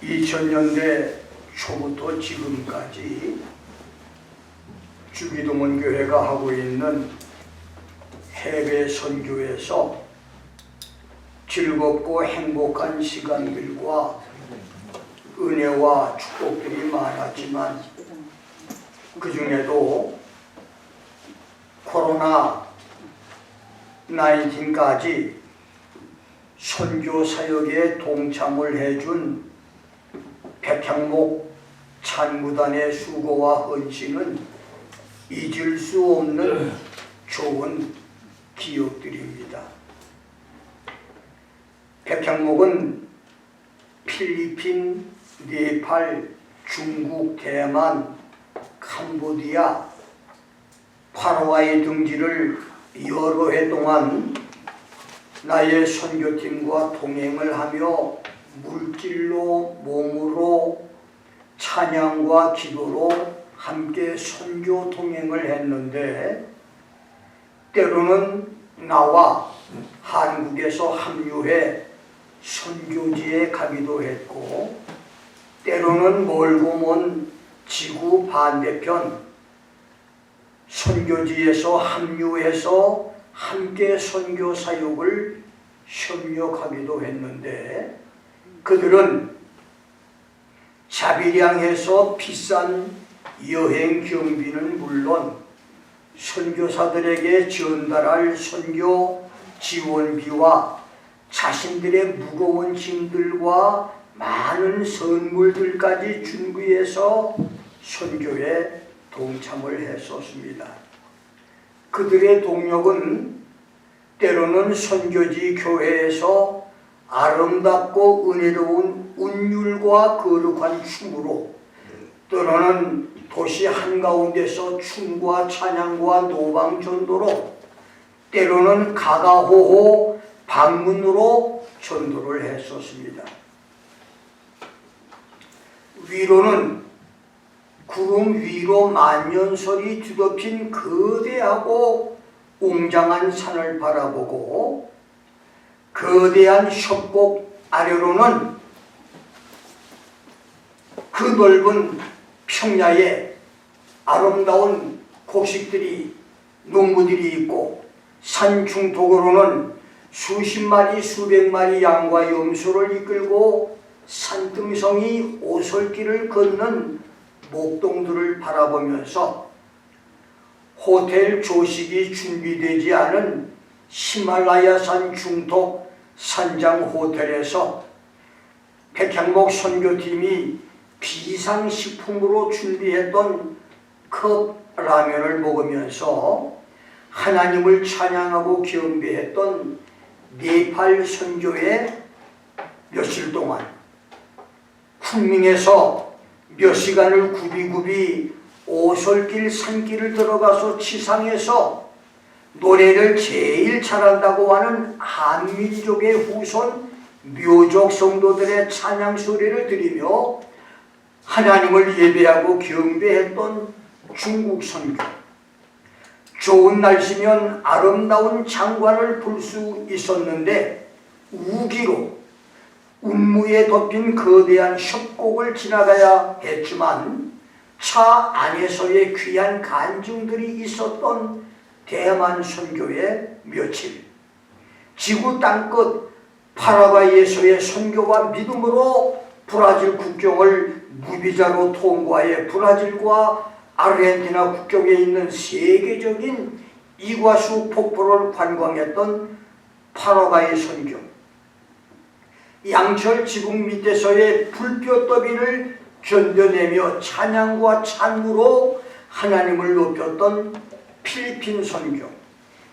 2000년대 초부터 지금까지 주기도문 교회가 하고 있는 해외 선교에서 즐겁고 행복한 시간들과 은혜와 축복들이 많았지만 그 중에도 코로나 19까지 선교 사역에 동참을 해준 백향목 찬무단의 수고와 헌신은 잊을 수 없는 좋은 기억들입니다. 백향목은 필리핀, 네팔, 중국, 대만, 캄보디아, 파라과이 등지를 여러 해 동안 나의 선교팀과 동행을 하며 물질로, 몸으로, 찬양과 기도로 함께 선교 동행을 했는데, 때로는 나와 한국에서 합류해 선교지에 가기도 했고, 때로는 멀고 먼 지구 반대편 선교지에서 합류해서 함께 선교 사역을 협력하기도 했는데, 그들은 자비량해서 비싼 여행 경비는 물론 선교사들에게 전달할 선교 지원비와 자신들의 무거운 짐들과 많은 선물들까지 준비해서 선교에 동참을 했었습니다. 그들의 동력은 때로는 선교지 교회에서 아름답고 은혜로운 운율과 거룩한 춤으로, 때로는 도시 한가운데서 춤과 찬양과 노방전도로, 때로는 가가호호 방문으로 전도를 했었습니다. 위로는 구름 위로 만년설이 뒤덮인 거대하고 웅장한 산을 바라보고, 거대한 협곡 아래로는 그 넓은 평야에 아름다운 곡식들이, 농부들이 있고, 산 중턱으로는 수십 마리 수백 마리 양과 염소를 이끌고 산등성이 오솔길을 걷는 목동들을 바라보면서 호텔 조식이 준비되지 않은 히말라야산 중턱 산장 호텔에서 백향목 선교팀이 비상식품으로 준비했던 컵 라면을 먹으면서 하나님을 찬양하고 경배했던 네팔 선교에 며칠 동안 쿤밍에서 몇 시간을 굽이굽이 오솔길 산길을 들어가서 치상해서 노래를 제일 잘한다고 하는 한민족의 후손 묘족 성도들의 찬양 소리를 들으며 하나님을 예배하고 경배했던 중국 선교, 좋은 날씨면 아름다운 장관을 볼 수 있었는데 우기로 운무에 덮인 거대한 협곡을 지나가야 했지만 차 안에서의 귀한 간증들이 있었던 대만 선교의 며칠, 지구 땅끝 파라과이에서의 선교와 믿음으로 브라질 국경을 무비자로 통과해 브라질과 아르헨티나 국경에 있는 세계적인 이과수 폭포를 관광했던 파라과이 선교, 양철 지붕 밑에서의 불볕 더위를 견뎌내며 찬양과 찬무로 하나님을 높였던 필리핀 선교,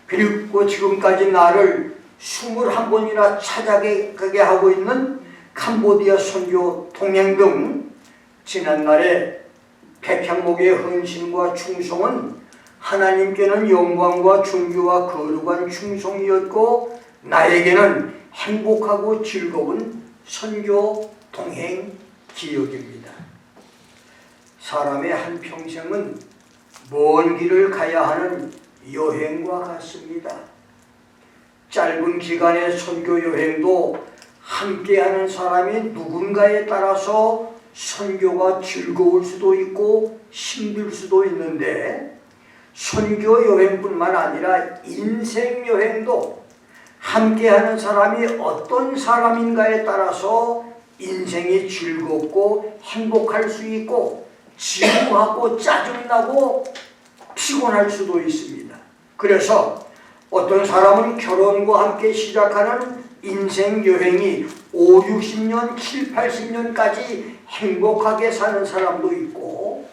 그리고 지금까지 나를 21번이나 찾아가게 하고 있는 캄보디아 선교 동행 등 지난날에 백향목의 헌신과 충성은 하나님께는 영광과 존귀와 거룩한 충성이었고, 나에게는 행복하고 즐거운 선교 동행 기억입니다. 사람의 한평생은 먼 길을 가야 하는 여행과 같습니다. 짧은 기간의 선교 여행도 함께하는 사람이 누군가에 따라서 선교가 즐거울 수도 있고 힘들 수도 있는데, 선교 여행뿐만 아니라 인생 여행도 함께하는 사람이 어떤 사람인가에 따라서 인생이 즐겁고 행복할 수 있고 지루하고 짜증나고 피곤할 수도 있습니다. 그래서 어떤 사람은 결혼과 함께 시작하는 인생 여행이 5, 60년, 7, 80년까지 행복하게 사는 사람도 있고,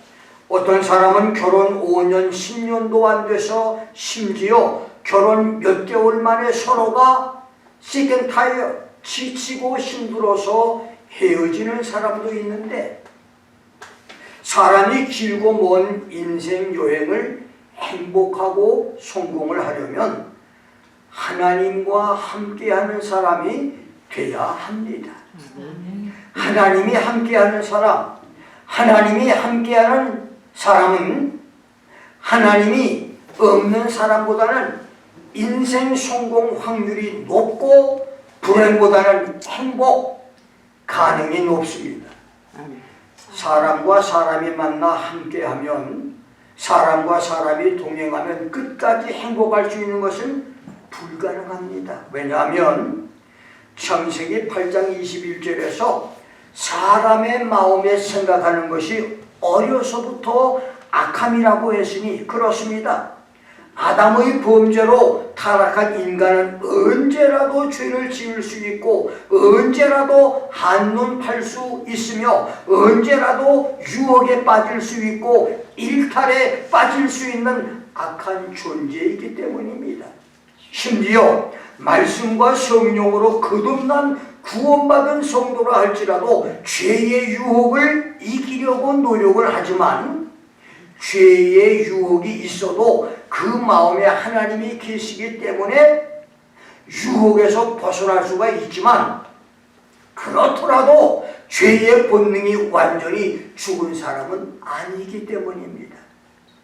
어떤 사람은 결혼 5년, 10년도 안 돼서 심지어 결혼 몇 개월 만에 서로가 시켄타이어 지치고 힘들어서 헤어지는 사람도 있는데, 사람이 길고 먼 인생 여행을 행복하고 성공을 하려면 하나님과 함께하는 사람이 돼야 합니다. 하나님이 함께하는 사람, 하나님이 함께하는 사람은 하나님이 없는 사람보다는 인생 성공 확률이 높고 불행보다는 행복 가능이 높습니다. 사람과 사람이 만나 함께하면, 사람과 사람이 동행하면 끝까지 행복할 수 있는 것은 불가능합니다. 왜냐하면 창세기 8장 21절에서 사람의 마음에 생각하는 것이 어려서부터 악함이라고 했으니 그렇습니다. 아담의 범죄로 타락한 인간은 언제라도 죄를 지을 수 있고, 언제라도 한눈 팔 수 있으며, 언제라도 유혹에 빠질 수 있고 일탈에 빠질 수 있는 악한 존재이기 때문입니다. 심지어 말씀과 성령으로 거듭난 구원받은 성도라 할지라도 죄의 유혹을 이기려고 노력을 하지만, 죄의 유혹이 있어도 그 마음에 하나님이 계시기 때문에 유혹에서 벗어날 수가 있지만, 그렇더라도 죄의 본능이 완전히 죽은 사람은 아니기 때문입니다.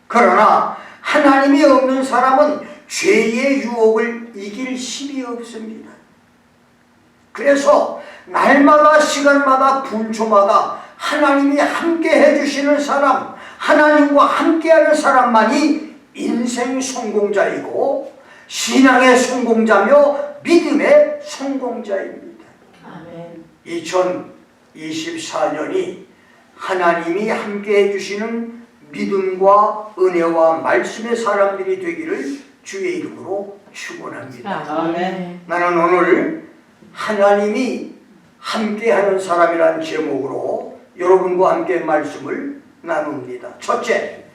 그러나 하나님이 없는 사람은 죄의 유혹을 이길 힘이 없습니다. 그래서 날마다 시간마다 분초마다 하나님이 함께 해주시는 사람, 하나님과 함께하는 사람만이 인생 성공자이고 신앙의 성공자며 믿음의 성공자입니다. 아멘. 2024년이 하나님이 함께 해주시는 믿음과 은혜와 말씀의 사람들이 되기를 주의 이름으로 축원합니다. 아멘. 나는 오늘 하나님이 함께하는 사람이라는 제목으로 여러분과 함께 말씀을 나눕니다. 첫째,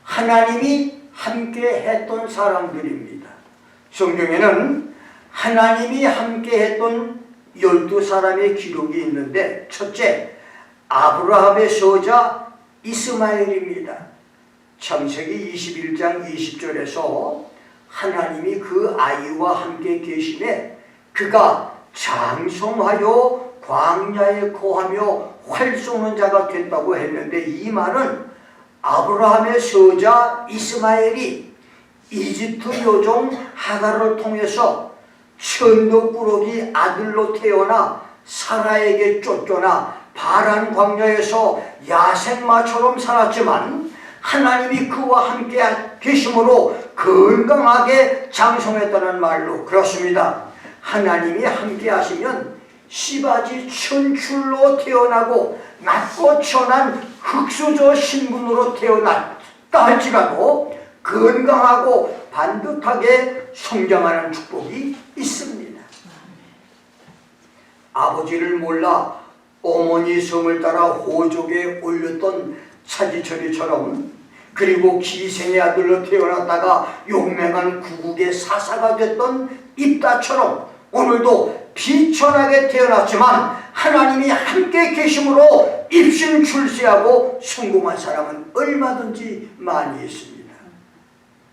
하나님이 함께 했던 사람들입니다. 성경에는 하나님이 함께 했던 12사람의 기록이 있는데, 첫째, 아브라함의 서자 이스마엘입니다. 창세기 21장 20절에서 하나님이 그 아이와 함께 계시매 그가 장성하여 광야에 거하며 활 쏘는 자가 됐다고 했는데, 이 말은 아브라함의 서자 이스마엘이 이집트 여종 하갈을 통해서 천도꾸러기 아들로 태어나 사라에게 쫓겨나 바란 광야에서 야생마처럼 살았지만 하나님이 그와 함께 계심으로 건강하게 장성했다는 말로, 그렇습니다. 하나님이 함께 하시면 씨바지 천출로 태어나고 낮고 천한 흙수저 신분으로 태어났다 할지라도 건강하고 반듯하게 성장하는 축복이 있습니다. 아버지를 몰라 어머니 성을 따라 호족에 올렸던 차지철이처럼, 그리고 기생의 아들로 태어났다가 용맹한 구국의 사사가 됐던 입다처럼 오늘도 비천하게 태어났지만 하나님이 함께 계심으로 입신 출세하고 성공한 사람은 얼마든지 많이 있습니다.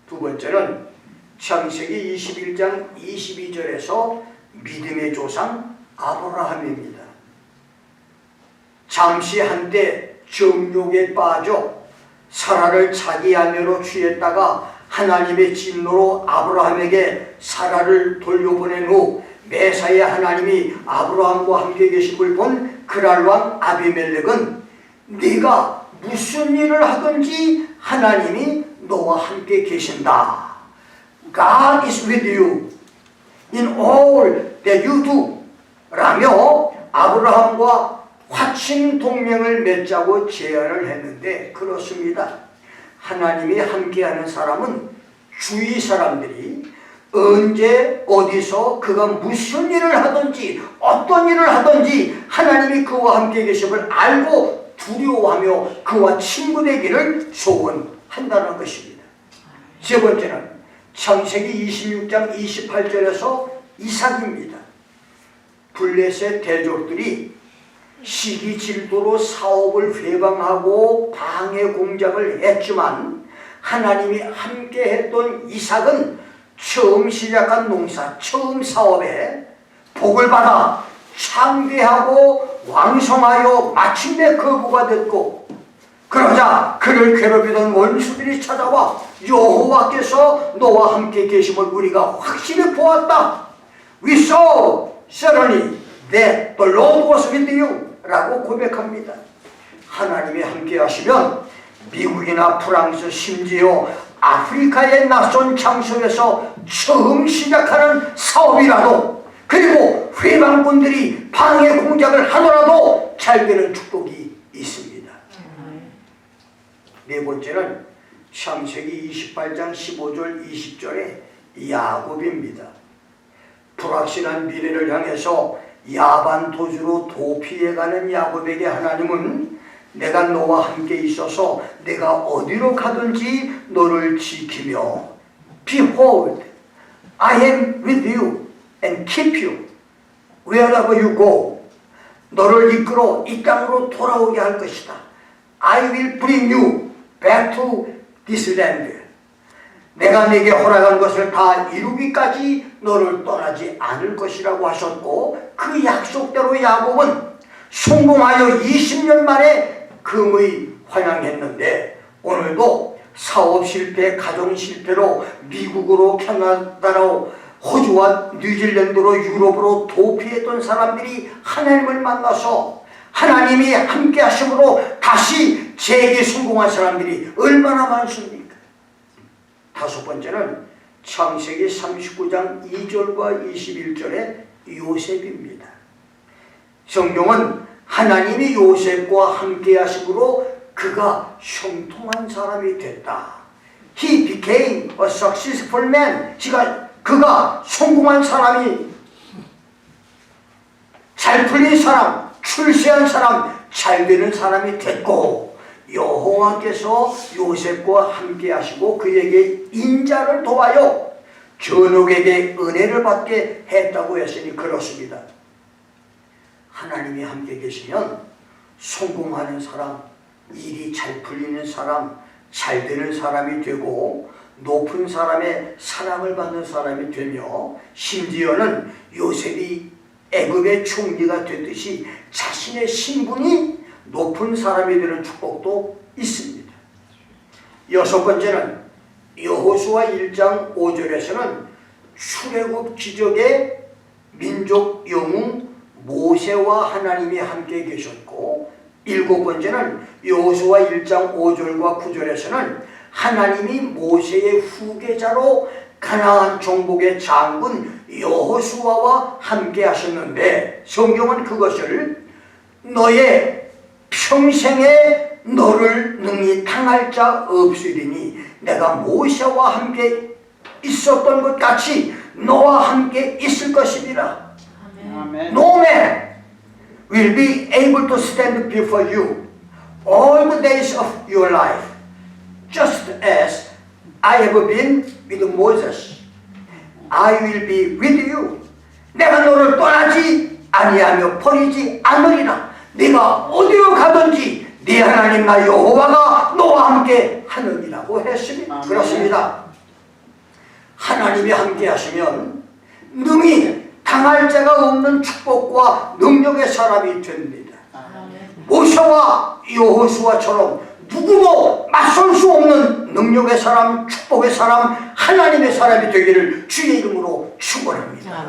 두 번째는 창세기 21장 22절에서 믿음의 조상 아브라함입니다. 잠시 한때 정욕에 빠져 사라를 자기 아내로 취했다가 하나님의 진노로 아브라함에게 사라를 돌려보낸 후 메사의 하나님이 아브라함과 함께 계심을 본 그랄 왕 아비멜렉은 네가 무슨 일을 하든지 하나님이 너와 함께 계신다. God is with you in all that you do 라며 아브라함과 화친 동맹을 맺자고 제안을 했는데 그렇습니다. 하나님이 함께하는 사람은 주위 사람들이 언제 어디서 그가 무슨 일을 하든지 어떤 일을 하든지 하나님이 그와 함께 계심을 알고 두려워하며 그와 친구 되기를 소원한다는 것입니다. 세 번째는 창세기 26장 28절에서 이삭입니다. 블레셋 대족들이 시기 질투로 사업을 회방하고 방해 공작을 했지만 하나님이 함께 했던 이삭은 처음 시작한 농사, 처음 사업에 복을 받아 창대하고 왕성하여 마침내 거부가 됐고 그러자 그를 괴롭히던 원수들이 찾아와 여호와께서 너와 함께 계심을 우리가 확실히 보았다. We saw certainly that the Lord was with you 라고 고백합니다. 하나님이 함께 하시면 미국이나 프랑스 심지어 아프리카의 낯선 장소에서 처음 시작하는 사업이라도 그리고 회방꾼들이 방해 공작을 하더라도 잘 되는 축복이 있습니다. 네 번째는 창세기 28장 15절 20절의 야곱입니다. 불확실한 미래를 향해서 야반 도주로 도피해가는 야곱에게 하나님은 내가 너와 함께 있어서 내가 어디로 가든지 너를 지키며 Behold, I am with you and keep you wherever you go. 너를 이끌어 이 땅으로 돌아오게 할 것이다. I will bring you back to this land. 내가 내게 허락한 것을 다 이루기까지 너를 떠나지 않을 것이라고 하셨고 그 약속대로 야곱은 성공하여 20년 만에 금의 환영했는데 오늘도 사업 실패, 가정 실패로 미국으로 캐나다로 호주와 뉴질랜드로 유럽으로 도피했던 사람들이 하나님을 만나서 하나님이 함께 하심으로 다시 재기 성공한 사람들이 얼마나 많습니까? 다섯 번째는 창세기 39장 2절과 21절의 요셉입니다. 성경은 하나님이 요셉과 함께 하심으로 그가 형통한 사람이 됐다. He became a successful man. 그가 성공한 사람이 잘 풀린 사람, 출세한 사람, 잘 되는 사람이 됐고 여호와께서 요셉과 함께 하시고 그에게 인자를 도와요 전옥에게 은혜를 받게 했다고 했으니 그렇습니다. 하나님이 함께 계시면 성공하는 사람, 일이 잘 풀리는 사람, 잘 되는 사람이 되고 높은 사람의 사랑을 받는 사람이 되며 심지어는 요셉이 애굽의 총리가 됐듯이 자신의 신분이 높은 사람이 되는 축복도 있습니다. 여섯 번째는 여호수아 1장 5절에서는 출애굽 기적의 민족 영웅 모세와 하나님이 함께 계셨고 일곱 번째는 여호수아 1장 5절과 9절에서는 하나님이 모세의 후계자로 가나안 정복의 장군 여호수아와 함께 하셨는데 성경은 그것을 너의 평생에 너를 능히 당할 자 없으리니 내가 모세와 함께 있었던 것 같이 너와 함께 있을 것이니라. No man will be able to stand before you all the days of your life, just as I have been with Moses. I will be with you. 내가 너를 떠나지 아니하며 버리지 않으리라. 네가 어디로 가든지 네 하나님 나 여호와가 너와 함께 하느니라고 했으니 그렇습니다. 하나님이 함께 하시면 능히 당할 자가 없는 축복과 능력의 사람이 됩니다. 모세와 여호수아처럼 누구도 맞설 수 없는 능력의 사람, 축복의 사람, 하나님의 사람이 되기를 주의 이름으로 축원합니다.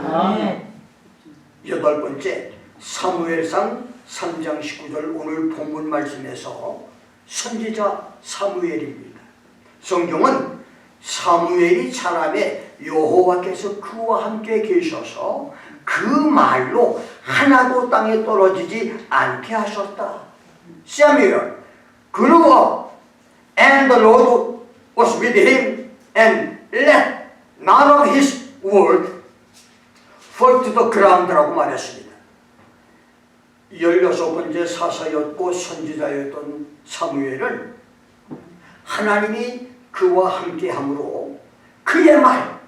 여덟 번째, 사무엘상 3장 19절 오늘 본문 말씀에서 선지자 사무엘입니다. 성경은 사무엘이 자라매 여호와께서 그와 함께 계셔서 그 말로 하나도 땅에 떨어지지 않게 하셨다. 사무엘 grew up and the Lord was with him and let none of his word fall to the ground라고 말했습니다. 16번째 사사였고 선지자였던 사무엘은 하나님이 그와 함께함으로 그의 말,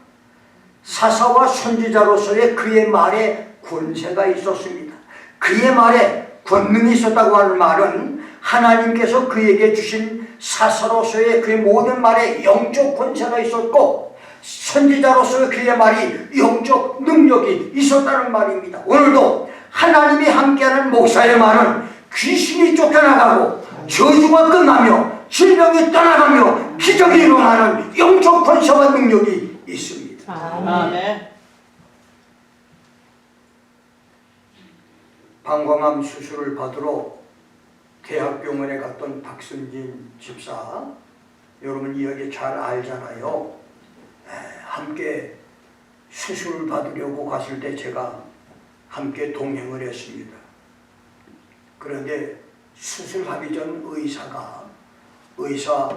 사사와 선지자로서의 그의 말에 권세가 있었습니다. 그의 말에 권능이 있었다고 하는 말은 하나님께서 그에게 주신 사사로서의 그의 모든 말에 영적 권세가 있었고 선지자로서의 그의 말이 영적 능력이 있었다는 말입니다. 오늘도 하나님이 함께하는 목사의 말은 귀신이 쫓겨나가고 저주가 끝나며 질병이 떠나가며 기적이 일어나는 영적 권세와 능력이 있습니다. 아멘. 방광암 수술을 받으러 대학병원에 갔던 박순진 집사, 여러분 이야기 잘 알잖아요. 함께 수술을 받으려고 갔을 때 제가 함께 동행을 했습니다. 그런데 수술하기 전 의사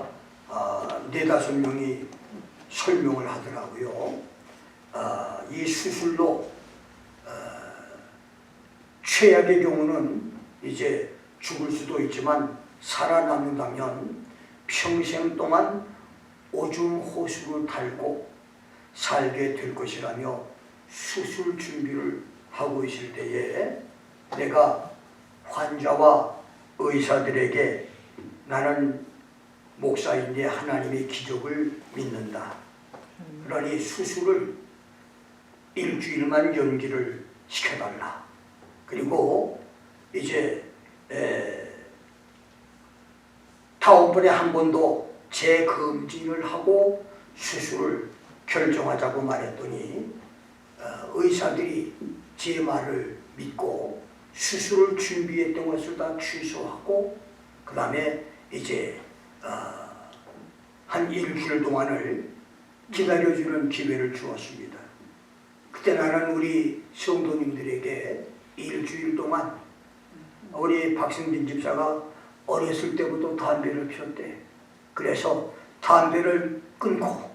4-5명이 설명을 하더라고요. 이 수술로 최악의 경우는 이제 죽을 수도 있지만 살아남는다면 평생 동안 오줌 호수를 달고 살게 될 것이라며 수술 준비를 하고 있을 때에 내가 환자와 의사들에게 나는 목사인데 하나님의 기적을 믿는다. 그러니 수술을 일주일만 연기를 시켜달라. 그리고 이제 다음번에 한 번 더 재검진을 하고 수술을 결정하자고 말했더니 의사들이 제 말을 믿고 수술을 준비했던 것을 다 취소하고 그 다음에 이제 한 일주일 동안을 기다려주는 기회를 주었습니다. 그때 나는 우리 성도님들에게 일주일 동안 우리 박승진 집사가 어렸을 때부터 담배를 피웠대. 그래서 담배를 끊고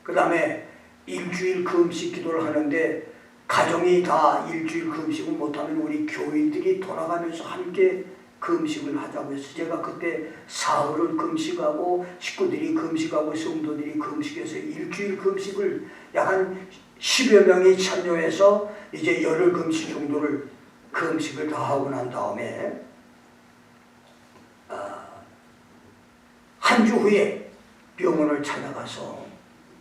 그 다음에 일주일 금식 기도를 하는데 가정이 다 일주일 금식을 못하면 우리 교인들이 돌아가면서 함께 금식을 하자고 해서 제가 그때 사흘을 금식하고 식구들이 금식하고 성도들이 금식해서 일주일 금식을 약 한 10여 명이 참여해서 이제 열흘 금식 정도를 금식을 다 하고 난 다음에 한 주 후에 병원을 찾아가서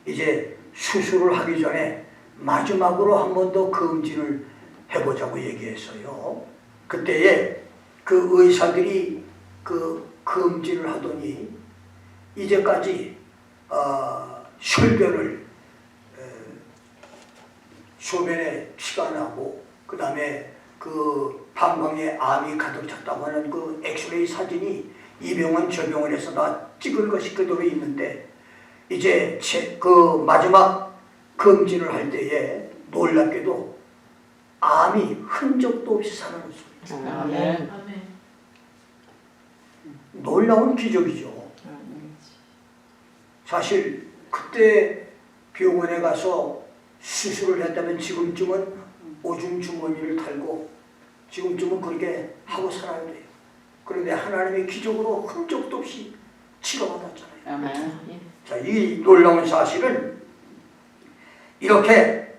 이제 수술을 하기 전에 마지막으로 한 번 더 검진을 해보자고 얘기했어요. 그때에 그 의사들이 그 검진을 하더니 이제까지 혈변을 소변에 피가 나고 그 다음에 그 방광에 암이 가득 찼다고 하는 그 엑스레이 사진이 이 병원 저 병원에서 다 찍은 것이 그대로 있는데 이제 그 마지막 검진을 할 때에 놀랍게도 암이 흔적도 없이 사라졌습니다. 아멘. 놀라운 기적이죠. 사실 그때 병원에 가서 수술을 했다면 지금쯤은 오줌 주머니를 달고 지금쯤은 그렇게 하고 살아야 돼요. 그런데 하나님의 기적으로 흔적도 없이 치료받았잖아요. 아멘. 자, 이 놀라운 사실은 이렇게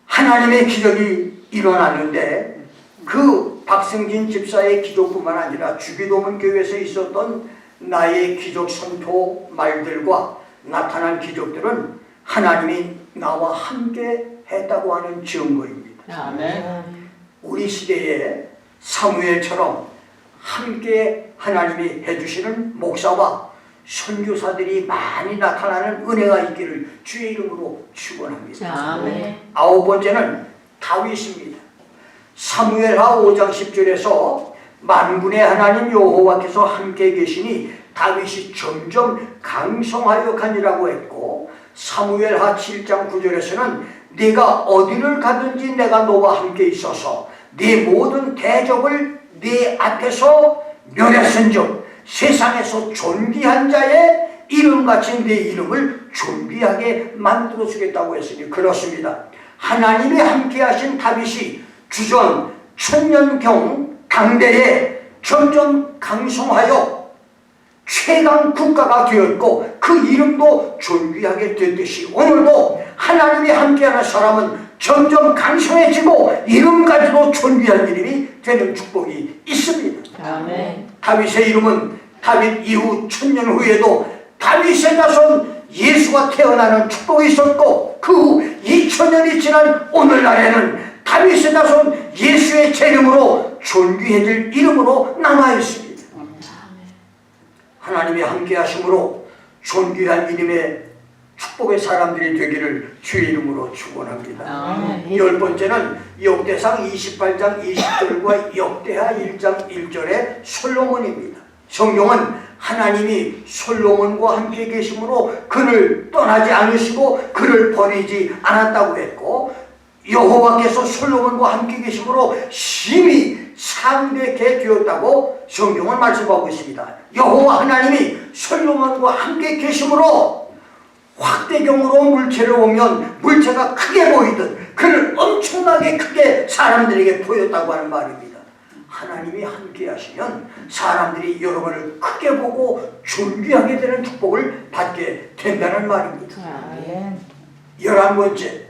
하나님의 기적이 일어났는데 그 박승진 집사의 기적뿐만 아니라 주기도문 교회에서 있었던 나의 기적 선포 말들과 나타난 기적들은 하나님이 나와 함께 했다고 하는 증거입니다. 아멘. 우리 시대에 사무엘처럼 함께 하나님이 해주시는 목사와 선교사들이 많이 나타나는 은혜가 있기를 주의 이름으로 축원합니다. 아멘. 9번째는 다윗입니다. 사무엘하 5장 10절에서 만군의 하나님 여호와께서 함께 계시니 다윗이 점점 강성하여 가니라고 했고, 사무엘하 7장 9절에서는 네가 어디를 가든지 내가 너와 함께 있어서 네 모든 대적을 네 앞에서 멸했은즉 세상에서 존귀한 자의 이름같이 네 이름을 존귀하게 만들어주겠다고 했으니 그렇습니다. 하나님이 함께하신 다윗이 주전 천년경 당대에 점점 강성하여 최강 국가가 되었고 그 이름도 존귀하게 됐듯이 오늘도 하나님이 함께하는 사람은 점점 강성해지고 이름까지도 존귀한 이름이 되는 축복이 있습니다. 아멘. 다윗의 이름은 다윗 이후 천년 후에도 다윗의 자손 예수가 태어나는 축복이 있었고 그 후 2000년이 지난 오늘날에는 다윗의 자손 예수의 재림으로 존귀해질 이름으로 남아있습니다. 하나님이 함께 하심으로 존귀한 이름의 축복의 사람들이 되기를 주의 이름으로 축원합니다. 열 번째는 역대상 28장 20절과 역대하 1장 1절의 솔로몬입니다. 성경은 하나님이 솔로몬과 함께 계심으로 그를 떠나지 않으시고 그를 버리지 않았다고 했고, 여호와께서 솔로몬과 함께 계심으로 심히 상대케 되었다고 성경은 말씀하고 있습니다. 여호와 하나님이 솔로몬과 함께 계심으로 확대경으로 물체를 보면 물체가 크게 보이듯 그를 엄청나게 크게 사람들에게 보였다고 하는 말입니다. 하나님이 함께 하시면 사람들이 여러분을 크게 보고 존귀하게 되는 축복을 받게 된다는 말입니다. 11번째,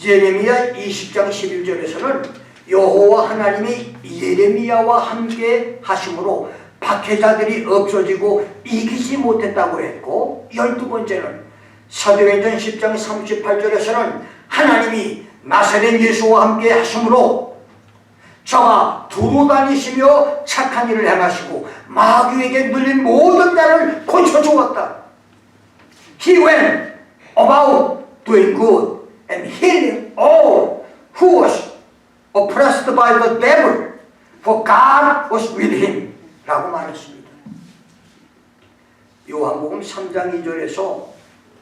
예레미야 20장 11절에서는 여호와 하나님이 예레미야와 함께 하심으로 박해자들이 없어지고 이기지 못했다고 했고, 12번째는 사도행전 10장 38절에서는 하나님이 나사렛 예수와 함께 하심으로 저가 두루 다니시며 착한 일을 행하시고 마귀에게 눌린 모든 자를 고쳐주었다. He went about doing good and healing all who was oppressed by the devil, for God was with him 라고 말했습니다. 요한복음 3장 2절에서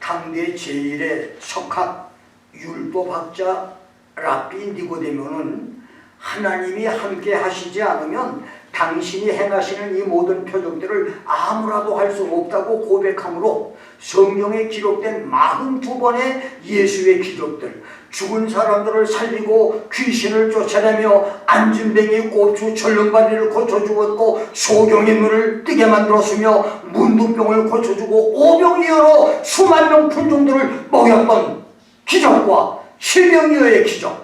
당대 제1의 석학 율법학자 랍비 니고데모는 하나님이 함께 하시지 않으면 당신이 행하시는 이 모든 표적들을 아무라도 할 수 없다고 고백하므로 성경에 기록된 42번의 예수의 기적들, 죽은 사람들을 살리고 귀신을 쫓아내며 안진뱅이, 고추, 절름발이를 고쳐주었고 소경의 눈을 뜨게 만들었으며 문둥병을 고쳐주고 오병이어로 수만 명 군중들을 먹였던 기적과 실명이어의 기적,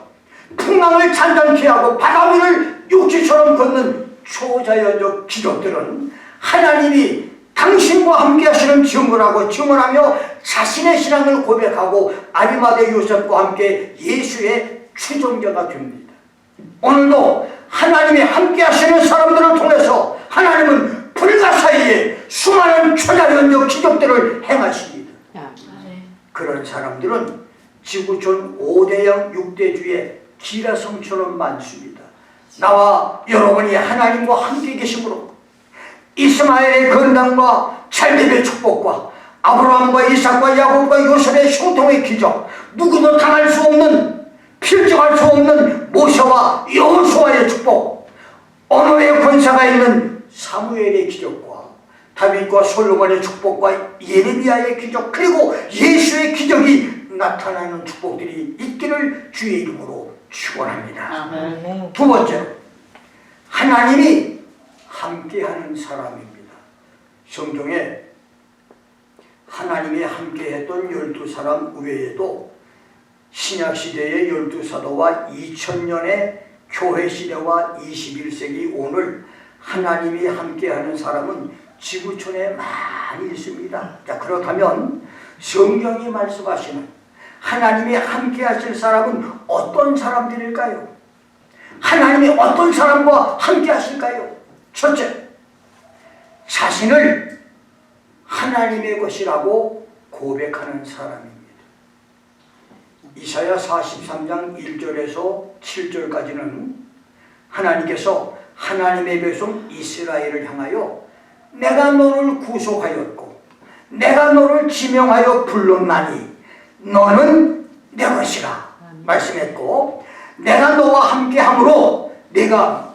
풍랑을 잔잔케 하고 바다 위를 육지처럼 걷는 초자연적 기적들은 하나님이 당신과 함께 하시는 증거라고 증언하며 자신의 신앙을 고백하고 아리마대 요셉과 함께 예수의 추종자가 됩니다. 오늘도 하나님이 함께 하시는 사람들을 통해서 하나님은 불가사의에 수많은 초자연적 기적들을 행하십니다. 그런 사람들은 지구촌 5대양 6대주의 기라성처럼 많습니다. 나와 여러분이 하나님과 함께 계심으로 이스마엘의 건강과 찰렙의 축복과 아브라함과 이삭과 야곱과 요셉의 형통의 기적, 누구도 당할 수 없는, 필적할 수 없는 모세와 여호수아의 축복, 언어의 권세가 있는 사무엘의 기적과 다윗과 솔로몬의 축복과 예레미야의 기적, 그리고 예수의 기적이 나타나는 축복들이 있기를 주의 이름으로 축원합니다. 두 번째로 하나님이 함께하는 사람입니다. 성경에 하나님이 함께했던 12사람 외에도 신약시대의 12사도와 2000년의 교회시대와 21세기 오늘 하나님이 함께하는 사람은 지구촌에 많이 있습니다. 자, 그렇다면 성경이 말씀하시는 하나님이 함께하실 사람은 어떤 사람들일까요? 하나님이 어떤 사람과 함께하실까요? 첫째, 자신을 하나님의 것이라고 고백하는 사람입니다. 이사야 43장 1절에서 7절까지는 하나님께서 하나님의 백성 이스라엘을 향하여 내가 너를 구속하였고 내가 너를 지명하여 불렀나니 너는 내 것이라 말씀했고, 내가 너와 함께함으로 네가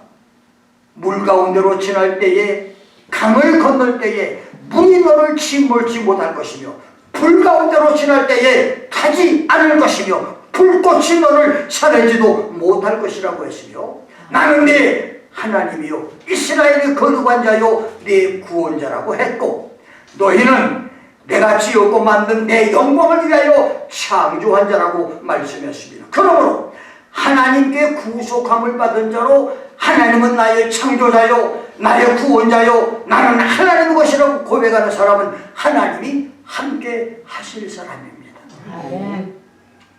물 가운데로 지날 때에 강을 건널 때에 물이 너를 침몰치 못할 것이며 불 가운데로 지날 때에 타지 않을 것이며 불꽃이 너를 사르지도 못할 것이라고 했으며, 나는 네 하나님이요 이스라엘의 거룩한 자요 네 구원자라고 했고, 너희는 내가 지었고 만든 내 영광을 위하여 창조한 자라고 말씀했습니다. 그러므로 하나님께 구속함을 받은 자로 하나님은 나의 창조자요 나의 구원자요 나는 하나님의 것이라고 고백하는 사람은 하나님이 함께 하실 사람입니다.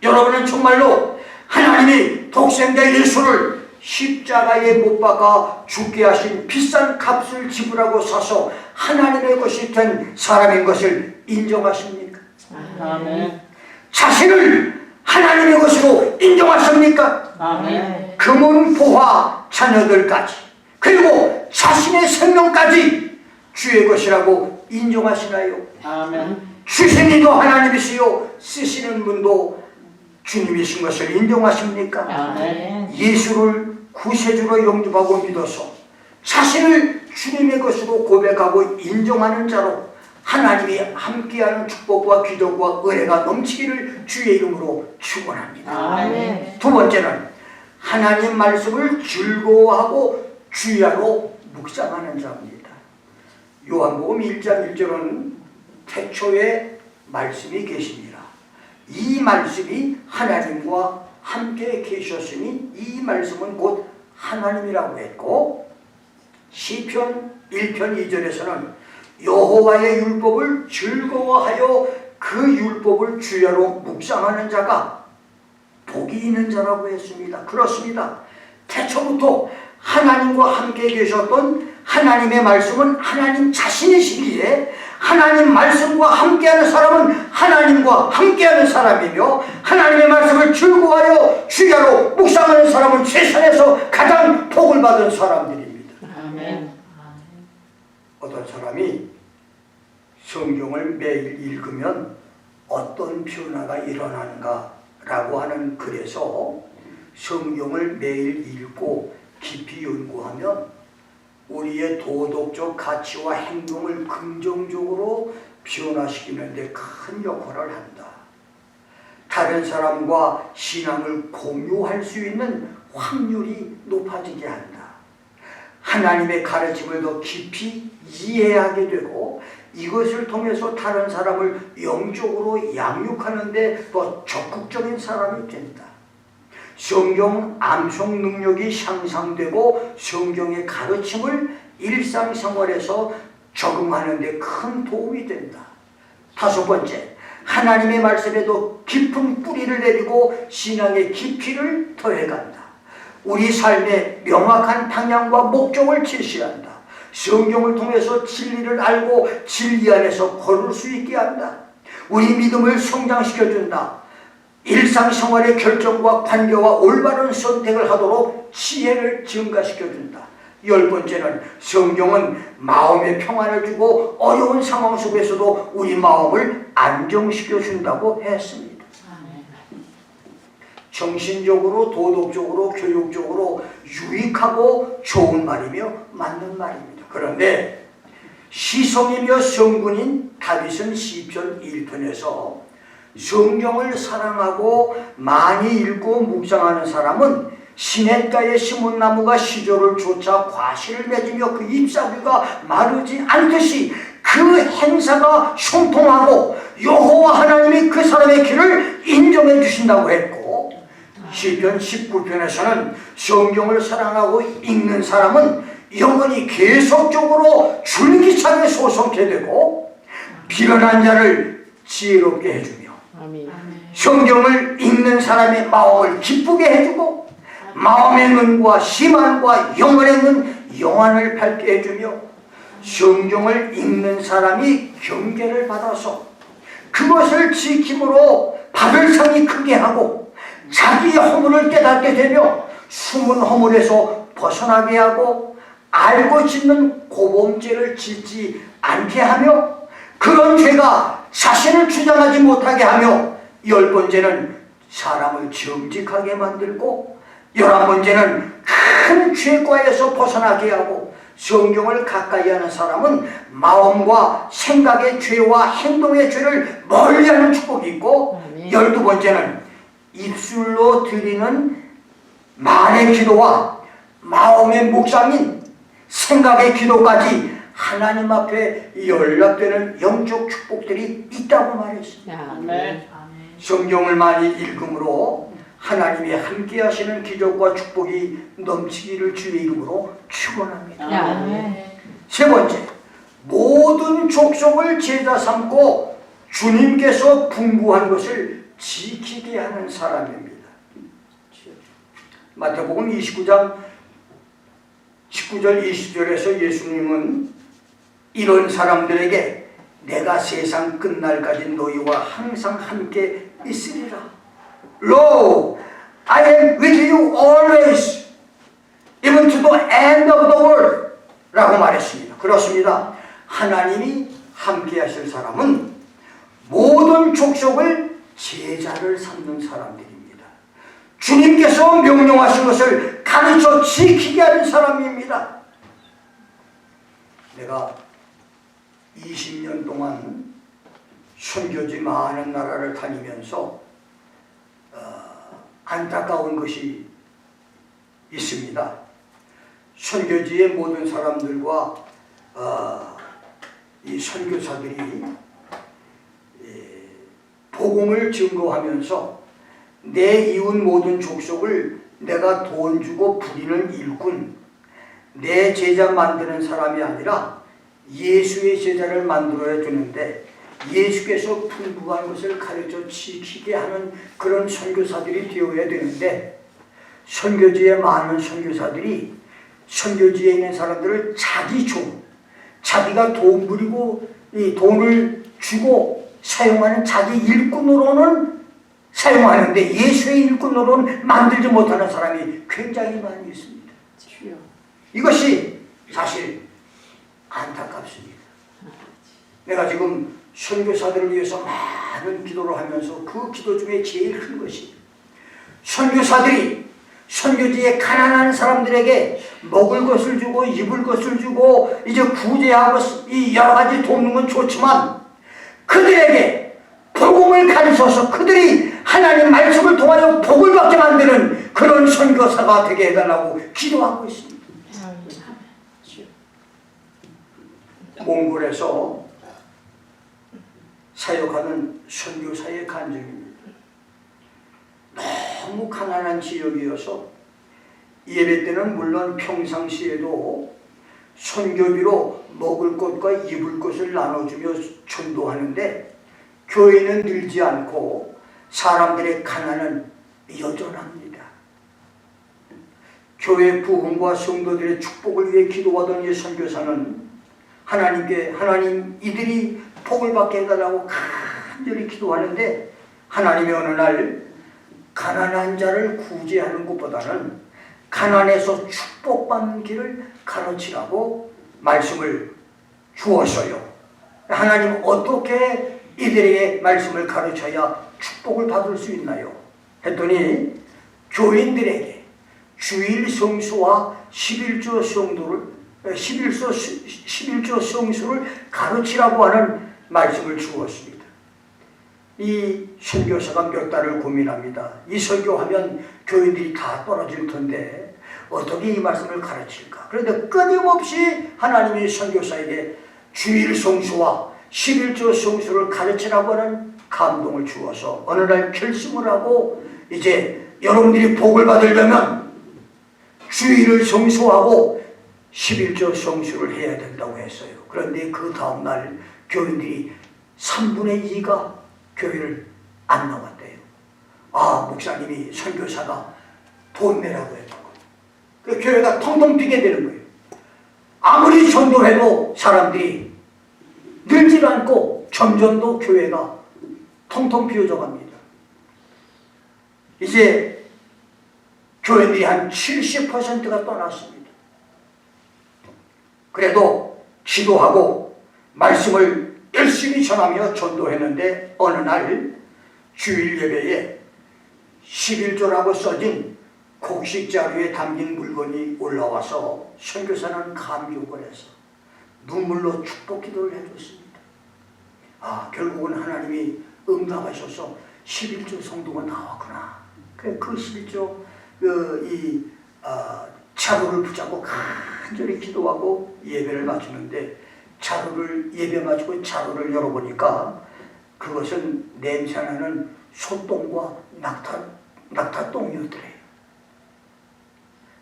여러분은 정말로 하나님이 독생자 예수를 십자가에 못 박아 죽게 하신 비싼 값을 지불하고 사서 하나님의 것이 된 사람인 것을 인정하십니까? 아멘. 자신을 하나님의 것으로 인정하십니까? 아멘. 금은 보화 자녀들까지 그리고 자신의 생명까지 주의 것이라고 인정하시나요? 아멘. 주신 이도 하나님이시요 쓰시는 분도 주님이신 것을 인정하십니까? 아멘. 예수를 구세주로 영접하고 믿어서 자신을 주님의 것으로 고백하고 인정하는 자로 하나님이 함께하는 축복과 기도와 은혜가 넘치기를 주의 이름으로 축원합니다. 아멘. 두 번째는 하나님 말씀을 즐거워하고 주야로 묵상하는 자입니다. 요한복음 1장 1절은 태초에 말씀이 계십니다. 이 말씀이 하나님과 함께 계셨으니 이 말씀은 곧 하나님이라고 했고, 시편 1편 2절에서는 여호와의 율법을 즐거워하여 그 율법을 주야로 묵상하는 자가 복이 있는 자라고 했습니다. 그렇습니다. 태초부터 하나님과 함께 계셨던 하나님의 말씀은 하나님 자신이시기에 하나님 말씀과 함께하는 사람은 하나님과 함께하는 사람이며, 하나님의 말씀을 즐거워하여 주야로 묵상하는 사람은 세상에서 가장 복을 받은 사람들입니다. 아멘. 어떤 사람이 성경을 매일 읽으면 어떤 변화가 일어나는가 라고 하는 글에서 성경을 매일 읽고 깊이 연구하면 우리의 도덕적 가치와 행동을 긍정적으로 변화시키는 데 큰 역할을 한다. 다른 사람과 신앙을 공유할 수 있는 확률이 높아지게 한다. 하나님의 가르침을 더 깊이 이해하게 되고 이것을 통해서 다른 사람을 영적으로 양육하는 데 더 적극적인 사람이 된다. 성경 암송 능력이 향상되고 성경의 가르침을 일상생활에서 적응하는 데 큰 도움이 된다. 다섯 번째, 하나님의 말씀에 더 깊은 뿌리를 내리고 신앙의 깊이를 더해간다. 우리 삶의 명확한 방향과 목적을 제시한다. 성경을 통해서 진리를 알고 진리 안에서 걸을 수 있게 한다. 우리 믿음을 성장시켜준다. 일상생활의 결정과 관계와 올바른 선택을 하도록 지혜를 증가시켜준다. 열 번째는 성경은 마음의 평안을 주고 어려운 상황 속에서도 우리 마음을 안정시켜준다고 했습니다. 정신적으로, 도덕적으로, 교육적으로 유익하고 좋은 말이며 맞는 말입니다. 그런데 시성이며 성군인 다윗은 시편 1편에서 성경을 사랑하고 많이 읽고 묵상하는 사람은 시냇가에 심은 나무가 시절을 쫓아 과실을 맺으며 그 잎사귀가 마르지 않듯이 그 행사가 형통하고 여호와 하나님이 그 사람의 길을 인정해 주신다고 했고, 시편 19편에서는 성경을 사랑하고 읽는 사람은 영원히 계속적으로 줄기차게 솟게 되고 비련한 자를 지혜롭게 해주며 성경을 읽는 사람의 마음을 기쁘게 해주고 마음의 눈과 심안과 영혼의 눈 영안을 밝게 해주며 성경을 읽는 사람이 경계를 받아서 그것을 지킴으로 받을 상이 크게 하고 자기의 허물을 깨닫게 되며 숨은 허물에서 벗어나게 하고 알고 짓는 고범죄를 짓지 않게 하며 그런 죄가 자신을 주장하지 못하게 하며 10번째는 사람을 정직하게 만들고 11번째는 큰 죄과에서 벗어나게 하고 성경을 가까이 하는 사람은 마음과 생각의 죄와 행동의 죄를 멀리하는 축복이 있고 12번째는 입술로 드리는 말의 기도와 마음의 묵상인 생각의 기도까지 하나님 앞에 연락되는 영적 축복들이 있다고 말했습니다. 아멘. 성경을 많이 읽음으로 하나님이 함께 하시는 기적과 축복이 넘치기를 주의 이름으로 축원합니다. 아멘. 세 번째, 모든 족속을 제자 삼고 주님께서 분부한 것을 지키게 하는 사람입니다. 마태복음 29장 19절 20절에서 예수님은 이런 사람들에게 내가 세상 끝날까지 너희와 항상 함께 있으리라. Lo, I am with you always, even to the end of the world 라고 말했습니다. 그렇습니다. 하나님이 함께 하실 사람은 모든 족속을 제자를 삼는 사람들입니다. 주님께서 명령하신 것을 가르쳐 지키게 하는 사람입니다. 내가 20년 동안 선교지 많은 나라를 다니면서 안타까운 것이 있습니다. 선교지의 모든 사람들과 이 선교사들이 복음을 증거하면서 내 이웃 모든 족속을 내가 돈 주고 부리는 일꾼, 내 제자 만드는 사람이 아니라 예수의 제자를 만들어야 되는데 예수께서 분부한 것을 가르쳐 지키게 하는 그런 선교사들이 되어야 되는데 선교지에 많은 선교사들이 선교지에 있는 사람들을 자기 종, 자기가 돈 부리고 이 돈을 주고 사용하는 자기 일꾼으로는 사용하는데 예수의 일꾼으로는 만들지 못하는 사람이 굉장히 많이 있습니다. 이것이 사실 안타깝습니다. 내가 지금 선교사들을 위해서 많은 기도를 하면서 그 기도 중에 제일 큰 것이 선교사들이 선교지에 가난한 사람들에게 먹을 것을 주고 입을 것을 주고 이제 구제하고 이 여러 가지 돕는 건 좋지만 그들에게 복음을 가르쳐서 그들이 하나님 말씀을 통하여 복을 받게 만드는 그런 선교사가 되게 해달라고 기도하고 있습니다. 몽골에서 사역하는 선교사의 간증입니다. 너무 가난한 지역이어서 예배 때는 물론 평상시에도 선교비로 먹을 것과 입을 것을 나눠주며 전도하는데 교회는 늘지 않고 사람들의 가난은 여전합니다. 교회 부흥과 성도들의 축복을 위해 기도하던 이 선교사는 하나님 이들이 복을 받게 해달라고 간절히 기도하는데 하나님이 어느 날 가난한 자를 구제하는 것보다는 가난에서 축복받는 길을 가르치라고 말씀을 주었어요. 하나님 어떻게 이들에게 말씀을 가르쳐야 축복을 받을 수 있나요? 했더니 교인들에게 주일 성수와 11조 성수를 가르치라고 하는 말씀을 주었습니다. 이 선교사가 몇 달을 고민합니다. 이 설교하면 교인들이 다 떨어질 텐데 어떻게 이 말씀을 가르칠까? 그런데 끊임없이 하나님이 선교사에게 주일 성수와 11조 성수를 가르치라고 하는 감동을 주어서 어느 날 결심을 하고 이제 여러분들이 복을 받으려면 주일을 성수하고 11조 성수를 해야 된다고 했어요. 그런데 그 다음날 교인들이 3분의 2가 교회를 안 나왔대요. 아, 목사님이 선교사가 돈 내라고 했던 거예요. 그 교회가 텅텅 비게 되는 거예요. 아무리 전도해도 사람들이 늘지 않고 점점 더 교회가 텅텅 비어져 갑니다. 이제 교인들이 한 70%가 떠났습니다. 그래도 기도하고 말씀을 열심히 전하며 전도했는데 어느 날 주일 예배에 11조라고 써진 곡식 자루에 담긴 물건이 올라와서 선교사는 감격을 해서 눈물로 축복 기도를 해줬습니다. 결국은 하나님이 응답하셔서 11조 성도가 나왔구나. 그 11조 자루를 붙잡고 간절히 기도하고 예배를 마치는데 예배 마치고 자루를 열어보니까 그것은 냄새나는 소똥과 낙타똥이었더래요.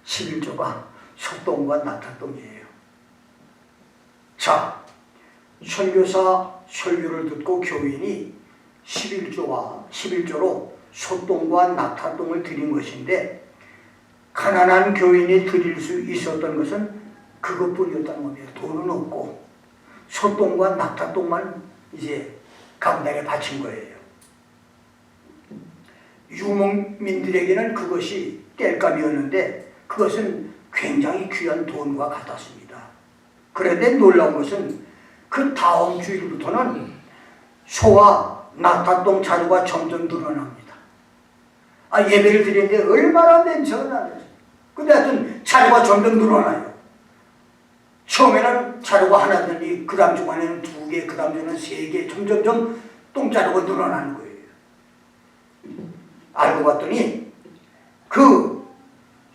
11조가 소똥과 낙타똥이에요. 자, 선교사 설교를 듣고 교인이 11조로 소똥과 낙타똥을 드린 것인데 가난한 교인이 드릴 수 있었던 것은 그것뿐이었다는 겁니다. 돈은 없고 소똥과 낙타똥만 이제 강단에 바친 거예요. 유목민들에게는 그것이 땔감이었는데 그것은 굉장히 귀한 돈과 같았습니다. 그런데 놀라운 것은 그 다음 주일부터는 소와 낙타똥 자루가 점점 늘어납니다. 예배를 드리는데 얼마나 냄새가 나는지. 근데 하여튼 자루가 점점 늘어나요. 처음에는 자루가 하나더니 그 다음 주간에는 2개, 그 다음 주는 3개, 점점점 똥자루가 늘어나는 거예요. 알고 봤더니 그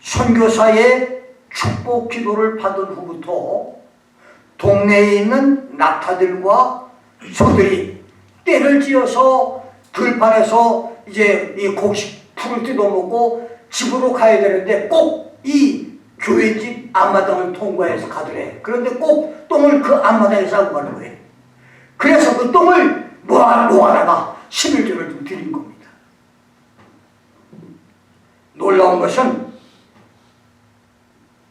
선교사의 축복 기도를 받은 후부터 동네에 있는 낙타들과 소들이 떼를 지어서 들판에서 이제 이 곡식 풀을 뜯어먹고 집으로 가야 되는데 꼭 이 교회 집 앞마당을 통과해서 가더래. 그런데 꼭 똥을 그 앞마당에서 하고 가는 거예요. 그래서 그 똥을 모아다가 11조를 좀 드린 겁니다. 놀라운 것은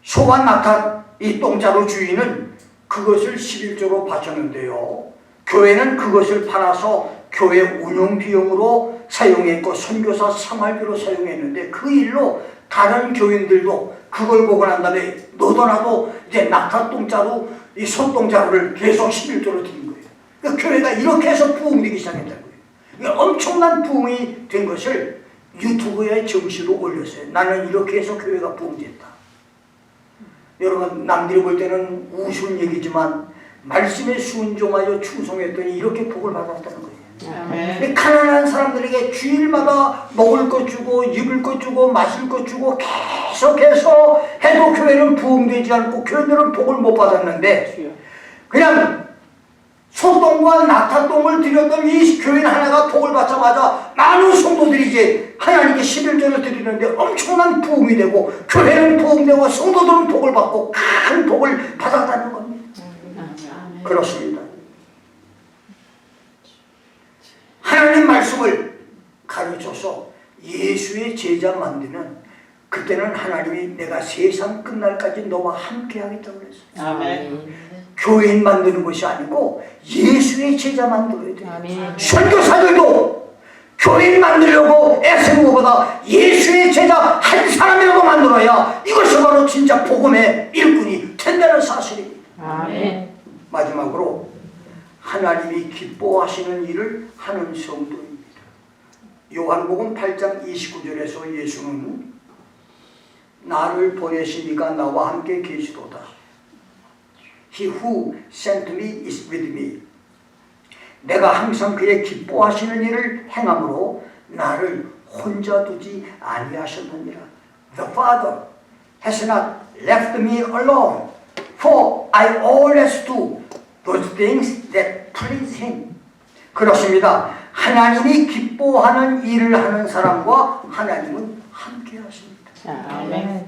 소와 낙타 이 똥자루 주인은 그것을 11조로 바쳤는데요. 교회는 그것을 팔아서 교회 운영 비용으로 사용했고 선교사 생활비로 사용했는데 그 일로 다른 교인들도 그걸 보고 난 다음에 너도나도 이제 낙타 똥자루, 이 소똥자루를 계속 11조로 드린 거예요. 그러니까 교회가 이렇게 해서 부흥되기 시작했다는 거예요. 그러니까 엄청난 부흥이 된 것을 유튜브에 정시로 올렸어요. 나는 이렇게 해서 교회가 부흥됐다. 여러분, 남들이 볼 때는 우스운 얘기지만 말씀에 순종하여 충성했더니 이렇게 복을 받았다는 거예요. 아멘. 가난한 사람들에게 주일마다 먹을 것 주고 입을 것 주고 마실 것 주고 계속해서 해도 교회는 부흥되지 않고 교회들은 복을 못 받았는데 그냥 소똥과 낙타똥을 드렸던 이 교인 하나가 복을 받자마자 많은 성도들이 이제 하나님께 11조를 드리는데 엄청난 부흥이 되고 교회는 부흥되고 성도들은 복을 받고 큰 복을 받았다는 겁니다. 그렇습니다. 하나님 말씀을 가르쳐서 예수의 제자 만들면 그때는 하나님이 내가 세상 끝날까지 너와 함께 하겠다고 그랬어요. 아멘. 교인 만드는 것이 아니고 예수의 제자 만들어야 돼요. 아멘. 선교사들도 교인 만들려고 애쓰는 것보다 예수의 제자 한 사람이라도 만들어야 이것이 바로 진짜 복음의 일꾼이 된다는 사실입니다. 아멘. 마지막으로 하나님이 기뻐하시는 일을 하는 성도입니다. 요한복음 8장 29절에서 예수는 나를 보내신 이가 나와 함께 계시도다. He who sent me is with me. 내가 항상 그의 기뻐하시는 일을 행함으로 나를 혼자 두지 아니하셨느니라. The Father has not left me alone, for I always do those things that please Him. 그렇습니다. 하나님이 기뻐하는 일을 하는 사람과 하나님은 함께 하십니다. 아멘.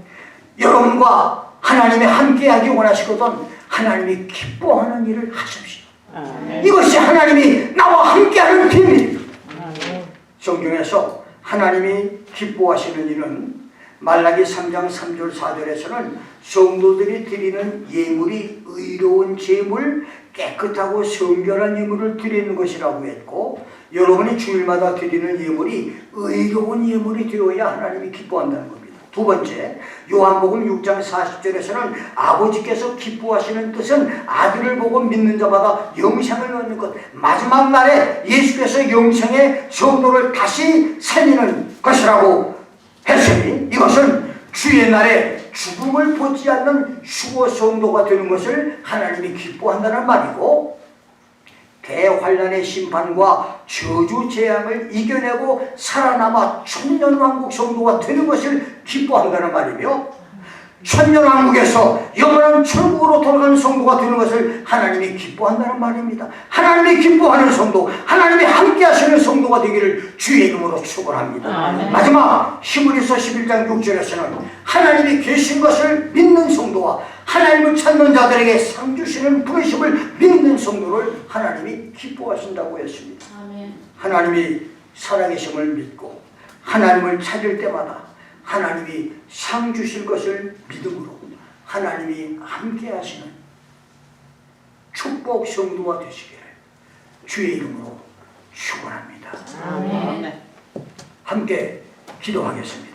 여러분과 하나님이 함께하기 원하시거든 하나님이 기뻐하는 일을 하십시오. 아멘. 이것이 하나님이 나와 함께하는 비밀입니다. 아멘. 성경에서 하나님이 기뻐하시는 일은 말라기 3장 3절 4절에서는 성도들이 드리는 예물이 의로운 제물, 깨끗하고 성결한 예물을 드리는 것이라고 했고, 여러분이 주일마다 드리는 예물이 의로운 예물이 되어야 하나님이 기뻐한다는 겁니다. 두 번째, 요한복음 6장 40절에서는 아버지께서 기뻐하시는 뜻은 아들을 보고 믿는 자마다 영생을 얻는 것, 마지막 날에 예수께서 영생의 성도를 다시 살리는 것이라고 했으니, 이것은 주의 날에 죽음을 보지 않는 휴거 성도가 되는 것을 하나님이 기뻐한다는 말이고, 대환란의 심판과 저주 재앙을 이겨내고 살아남아 천년왕국 성도가 되는 것을 기뻐한다는 말이며, 천년왕국에서 영원한 천국으로 돌아가는 성도가 되는 것을 하나님이 기뻐한다는 말입니다. 하나님이 기뻐하는 성도, 하나님이 함께 하시는 성도가 되기를 주의 이름으로 축원합니다. 마지막 히브리서 11장 6절에서는 하나님이 계신 것을 믿는 성도와 하나님을 찾는 자들에게 상 주시는 부르심을 믿는 성도를 하나님이 기뻐하신다고 했습니다. 하나님이 살아계심을 믿고 하나님을 찾을 때마다 하나님이 상 주실 것을 믿음으로 하나님이 함께 하시는 축복 성도가 되시기를 주의 이름으로 축원합니다. 함께 기도하겠습니다.